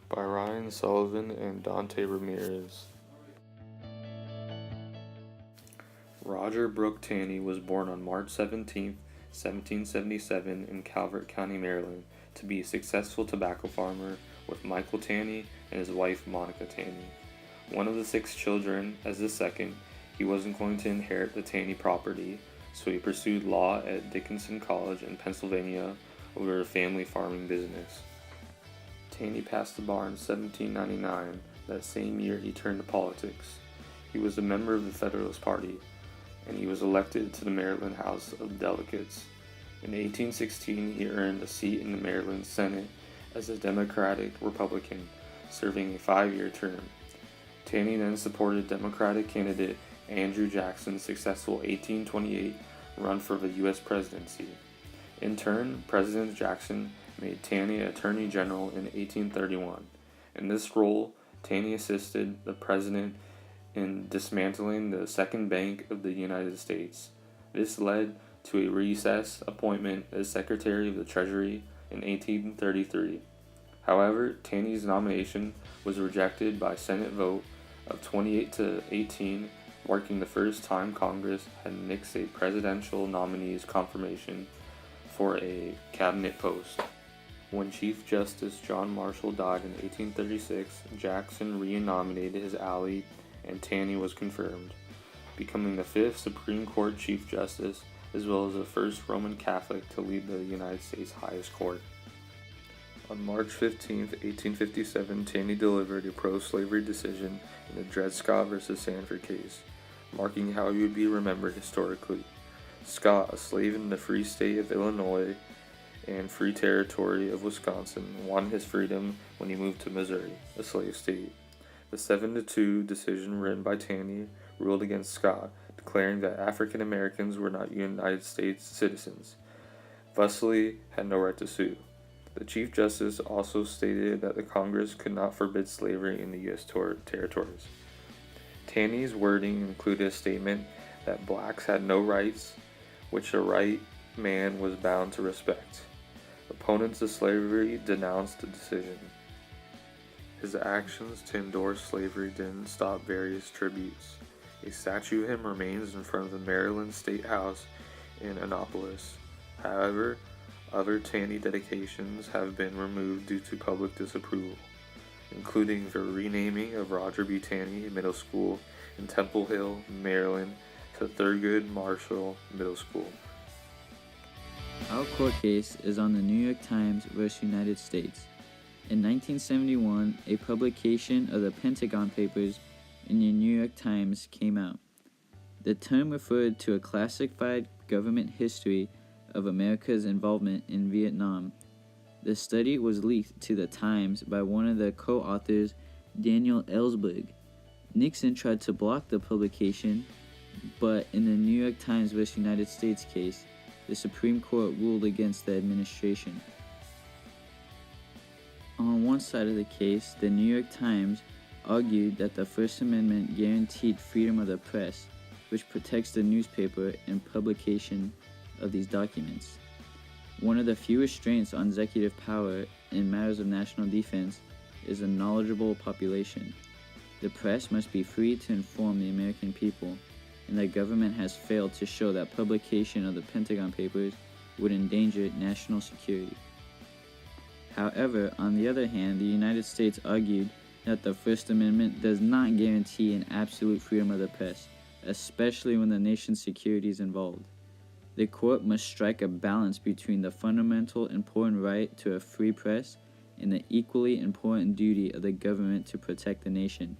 by Ryan Sullivan and Dante Ramirez. Roger Brooke Taney was born on March 17, 1777 in Calvert County, Maryland, to be a successful tobacco farmer with Michael Taney and his wife Monica Taney. One of the six children, as the second, he wasn't going to inherit the Taney property, so he pursued law at Dickinson College in Pennsylvania over a family farming business. Taney passed the bar in 1799. That same year he turned to politics. He was a member of the Federalist Party, and he was elected to the Maryland House of Delegates. In 1816, he earned a seat in the Maryland Senate as a Democratic Republican, serving a 5-year term. Taney then supported Democratic candidate Andrew Jackson's successful 1828 run for the U.S. presidency. In turn, President Jackson made Taney Attorney General in 1831. In this role, Taney assisted the president in dismantling the Second Bank of the United States. This led to a recess appointment as Secretary of the Treasury in 1833. However, Taney's nomination was rejected by Senate vote of 28 to 18, marking the first time Congress had nixed a presidential nominee's confirmation for a cabinet post. When Chief Justice John Marshall died in 1836, Jackson re-nominated his ally and Taney was confirmed, becoming the 5th Supreme Court Chief Justice as well as the first Roman Catholic to lead the United States highest court. On March 15, 1857, Taney delivered a pro-slavery decision in the Dred Scott v. Sanford case, marking how he would be remembered historically. Scott, a slave in the Free State of Illinois and Free Territory of Wisconsin, won his freedom when he moved to Missouri, a slave state. The 7-2 decision written by Taney ruled against Scott, declaring that African Americans were not United States citizens. Thusly had no right to sue. The Chief Justice also stated that the Congress could not forbid slavery in the U.S. territories. Taney's wording included a statement that blacks had no rights, which a white man was bound to respect. Opponents of slavery denounced the decision. His actions to endorse slavery didn't stop various tributes. A statue of him remains in front of the Maryland State House in Annapolis. However, other Taney dedications have been removed due to public disapproval, including the renaming of Roger B. Taney Middle School in Temple Hill, Maryland, to Thurgood Marshall Middle School. Our court case is on the New York Times vs. United States. In 1971, a publication of the Pentagon Papers in the New York Times came out. The term referred to a classified government history of America's involvement in Vietnam. The study was leaked to the Times by one of the co-authors, Daniel Ellsberg. Nixon tried to block the publication, but in the New York Times vs. United States case, the Supreme Court ruled against the administration. On one side of the case, the New York Times argued that the First Amendment guaranteed freedom of the press, which protects the newspaper and publication of these documents. One of the few restraints on executive power in matters of national defense is a knowledgeable population. The press must be free to inform the American people, and the government has failed to show that publication of the Pentagon Papers would endanger national security. However, on the other hand, the United States argued that the First Amendment does not guarantee an absolute freedom of the press, especially when the nation's security is involved. The court must strike a balance between the fundamental important right to a free press and the equally important duty of the government to protect the nation.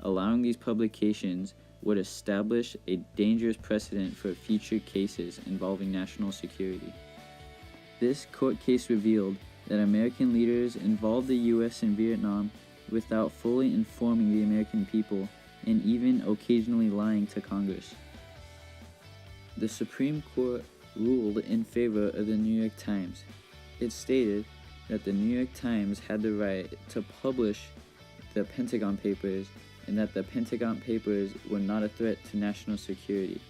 Allowing these publications would establish a dangerous precedent for future cases involving national security. This court case revealed that American leaders involved the U.S. in Vietnam without fully informing the American people and even occasionally lying to Congress. The Supreme Court ruled in favor of the New York Times. It stated that the New York Times had the right to publish the Pentagon Papers and that the Pentagon Papers were not a threat to national security.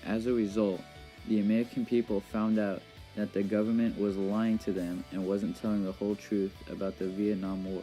As a result, the American people found out that the government was lying to them and wasn't telling the whole truth about the Vietnam War.